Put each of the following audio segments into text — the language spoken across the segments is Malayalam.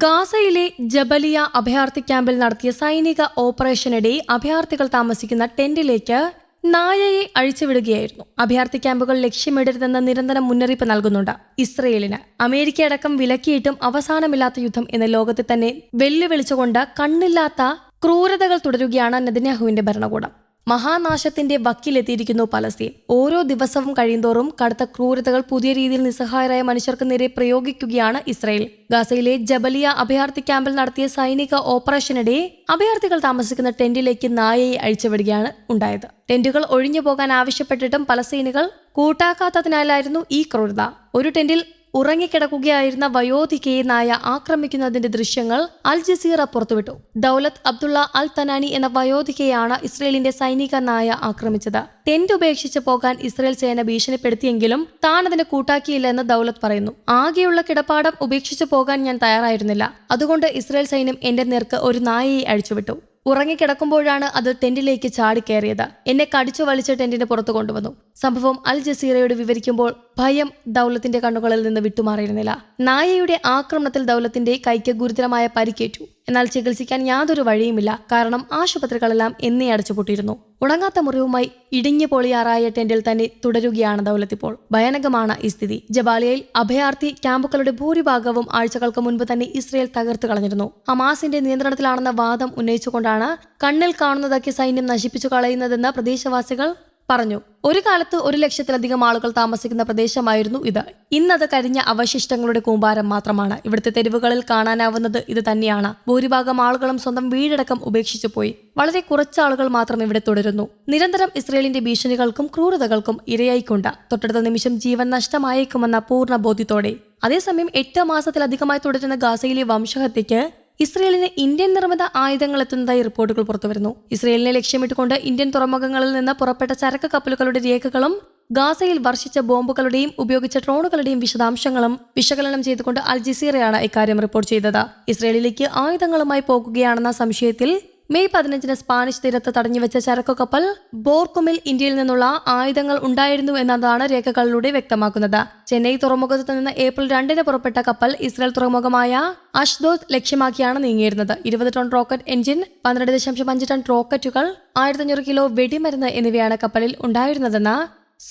ഗാസയിലെ ജബലിയ അഭയാർത്ഥി ക്യാമ്പിൽ നടത്തിയ സൈനിക ഓപ്പറേഷനിടെ അഭയാർത്ഥികൾ താമസിക്കുന്ന ടെന്റിലേക്ക് നായയെ അഴിച്ചുവിടുകയായിരുന്നു. അഭയാർത്ഥി ക്യാമ്പുകൾ ലക്ഷ്യമിടരുതെന്ന് നിരന്തരം മുന്നറിയിപ്പ് നൽകുന്നുണ്ട് ഇസ്രയേലിന്. അമേരിക്കയടക്കം വിലക്കിയിട്ടും അവസാനമില്ലാത്ത യുദ്ധം എന്ന ലോകത്തെ തന്നെ വെല്ലുവിളിച്ചുകൊണ്ട് കണ്ണില്ലാത്ത ക്രൂരതകൾ തുടരുകയാണ് നെതന്യാഹുവിന്റെ ഭരണകൂടം. മഹാനാശത്തിന്റെ വക്കിലെത്തിയിരിക്കുന്നു പലസ്തീൻ. ഓരോ ദിവസവും കഴിയുന്തോറും കടുത്ത ക്രൂരതകൾ പുതിയ രീതിയിൽ നിസ്സഹായരായ മനുഷ്യർക്ക് നേരെ പ്രയോഗിക്കുകയാണ് ഇസ്രായേൽ. ഗാസയിലെ ജബലിയ അഭയാർത്ഥി ക്യാമ്പിൽ നടത്തിയ സൈനിക ഓപ്പറേഷനിടെ അഭയാർത്ഥികൾ താമസിക്കുന്ന ടെന്റിലേക്ക് നായയെ അഴിച്ചുവിടുകയാണ് ഉണ്ടായത്. ടെന്റുകൾ ഒഴിഞ്ഞു പോകാൻ ആവശ്യപ്പെട്ടിട്ടും പലസ്തീനുകൾ കൂട്ടാക്കാത്തതിനാലായിരുന്നു ഈ ക്രൂരത. ഒരു ടെന്റിൽ ഉറങ്ങിക്കിടക്കുകയായിരുന്ന വയോധികയെ നായ ആക്രമിക്കുന്നതിന്റെ ദൃശ്യങ്ങൾ അൽ ജസീറ പുറത്തുവിട്ടു. ദൗലത്ത് അബ്ദുള്ള അൽ തനാനി എന്ന വയോധികയാണ് ഇസ്രയേലിന്റെ സൈനിക നായ ആക്രമിച്ചത്. ടെന്റ് ഉപേക്ഷിച്ച് പോകാൻ ഇസ്രയേൽ സേന ഭീഷണിപ്പെടുത്തിയെങ്കിലും താൻ അതിന് കൂട്ടാക്കിയില്ല എന്ന് ദൗലത്ത് പറയുന്നു. ആകെയുള്ള കിടപ്പാടം ഉപേക്ഷിച്ചു പോകാൻ ഞാൻ തയ്യാറായിരുന്നില്ല. അതുകൊണ്ട് ഇസ്രയേൽ സൈന്യം എന്റെ നേർക്ക് ഒരു നായയെ അഴിച്ചുവിട്ടു. ഉറങ്ങിക്കിടക്കുമ്പോഴാണ് അത് ടെന്റിലേക്ക് ചാടിക്കയറിയത്. എന്നെ കടിച്ചു വലിച്ച് ടെന്റിന് പുറത്തു കൊണ്ടുവന്നു. സംഭവം അൽ ജസീറയോട് വിവരിക്കുമ്പോൾ ഭയം ദൗലത്തിന്റെ കണ്ണുകളിൽ നിന്ന് വിട്ടുമാറിയിരുന്നില്ല. നായയുടെ ആക്രമണത്തിൽ ദൗലത്തിന്റെ കൈക്ക് ഗുരുതരമായ പരിക്കേറ്റു. എന്നാൽ ചികിത്സിക്കാൻ യാതൊരു വഴിയുമില്ല. കാരണം ആശുപത്രികളെല്ലാം എന്നേ അടച്ചുപൂട്ടിയിരുന്നു. ഉണങ്ങാത്ത മുറിവുമായി ഇടിഞ്ഞു പൊളിയാറായ ടെന്റിൽ തന്നെ തുടരുകയാണ് ദൗലത്ത് ഇപ്പോൾ. ഭയാനകമാണ് ഈ സ്ഥിതി. ജബാലിയയിൽ അഭയാർത്ഥി ക്യാമ്പുകളുടെ ഭൂരിഭാഗവും ആഴ്ചകൾക്ക് മുൻപ് തന്നെ ഇസ്രയേൽ തകർത്തു കളഞ്ഞിരുന്നു. ഹമാസിന്റെ നിയന്ത്രണത്തിലാണെന്ന വാദം ഉന്നയിച്ചുകൊണ്ടാണ് കണ്ണിൽ കാണുന്നതൊക്കെ സൈന്യം നശിപ്പിച്ചു കളയുന്നതെന്ന് പ്രദേശവാസികൾ പറഞ്ഞു. ഒരു കാലത്ത് 100,000-ലധികം ആളുകൾ താമസിക്കുന്ന പ്രദേശമായിരുന്നു ഇത്. ഇന്നത് കരിഞ്ഞ അവശിഷ്ടങ്ങളുടെ കൂമ്പാരം മാത്രമാണ്. ഇവിടുത്തെ തെരുവുകളിൽ കാണാനാവുന്നത് ഇത് തന്നെയാണ്. ഭൂരിഭാഗം ആളുകളും സ്വന്തം വീടടക്കം ഉപേക്ഷിച്ചു പോയി. വളരെ കുറച്ച് ആളുകൾ മാത്രം ഇവിടെ തുടരുന്നു. നിരന്തരം ഇസ്രയേലിന്റെ ഭീഷണികൾക്കും ക്രൂരതകൾക്കും ഇരയായിക്കൊണ്ട് തൊട്ടടുത്ത നിമിഷം ജീവൻ നഷ്ടമായേക്കുമെന്ന പൂർണ്ണ ബോധ്യത്തോടെ. അതേസമയം 8 മാസത്തിലധികമായി തുടരുന്ന ഗാസയിലെ വംശഹത്യയ്ക്ക് ഇസ്രയേലിന് ഇന്ത്യൻ നിർമ്മിത ആയുധങ്ങൾ എത്തുന്നതായി റിപ്പോർട്ടുകൾ പുറത്തുവരുന്നു. ഇസ്രയേലിനെ ലക്ഷ്യമിട്ടുകൊണ്ട് ഇന്ത്യൻ തുറമുഖങ്ങളിൽ നിന്ന് പുറപ്പെട്ട ചരക്ക് കപ്പലുകളുടെ രേഖകളും ഗാസയിൽ വർഷിച്ച ബോംബുകളുടെയും ഉപയോഗിച്ച ഡ്രോണുകളുടെയും വിശദാംശങ്ങളും വിശകലനം ചെയ്തുകൊണ്ട് അൽ ജസീറയാണ് ഇക്കാര്യം റിപ്പോർട്ട് ചെയ്തത്. ഇസ്രയേലിലേക്ക് ആയുധങ്ങളുമായി പോകുകയാണെന്ന സംശയത്തിൽ മെയ് 15 സ്പാനിഷ് തീരത്ത് തടഞ്ഞുവെച്ച ചരക്കു കപ്പൽ ബോർക്കുമിൽ ഇന്ത്യയിൽ നിന്നുള്ള ആയുധങ്ങൾ ഉണ്ടായിരുന്നു എന്നതാണ് രേഖകളിലൂടെ വ്യക്തമാക്കുന്നത്. ചെന്നൈ തുറമുഖത്ത് നിന്ന് ഏപ്രിൽ 2 പുറപ്പെട്ട കപ്പൽ ഇസ്രായേൽ തുറമുഖമായ അഷ്ദോദ് ലക്ഷ്യമാക്കിയാണ് നീങ്ങിയിരുന്നത്. 20 ടൺ റോക്കറ്റ് എഞ്ചിൻ, 12.5 ടൺ റോക്കറ്റുകൾ, 1500 കിലോ വെടിമരുന്ന് എന്നിവയാണ് കപ്പലിൽ ഉണ്ടായിരുന്നതെന്ന്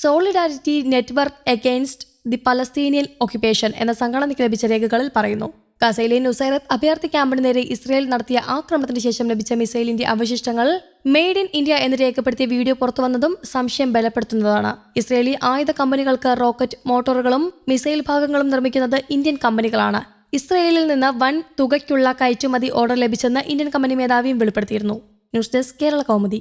solidarity network against the Palestinian occupation എന്ന സംഘടനയ്ക്ക് ലഭിച്ച രേഖകളിൽ പറയുന്നു. ഗാസയിലെ നുസൈറത്ത് അഭയാർത്ഥി ക്യാമ്പിന് നേരെ ഇസ്രയേൽ നടത്തിയ ആക്രമണത്തിന് ശേഷം ലഭിച്ച മിസൈലിന്റെ അവശിഷ്ടങ്ങൾ മെയ്ഡ് ഇൻ ഇന്ത്യ എന്ന് രേഖപ്പെടുത്തിയ വീഡിയോ പുറത്തുവന്നതും സംശയം ബലപ്പെടുത്തുന്നതാണ്. ഇസ്രയേലി ആയുധ കമ്പനികൾക്ക് റോക്കറ്റ് മോട്ടോറുകളും മിസൈൽ ഭാഗങ്ങളും നിർമ്മിക്കുന്നത് ഇന്ത്യൻ കമ്പനികളാണ്. ഇസ്രയേലിൽ നിന്ന് വൻ തുകയ്ക്കുള്ള കയറ്റുമതി ഓർഡർ ലഭിച്ചെന്ന് ഇന്ത്യൻ കമ്പനി മേധാവിയും വെളിപ്പെടുത്തിയിരുന്നു. News desk Kerala Kaumudi.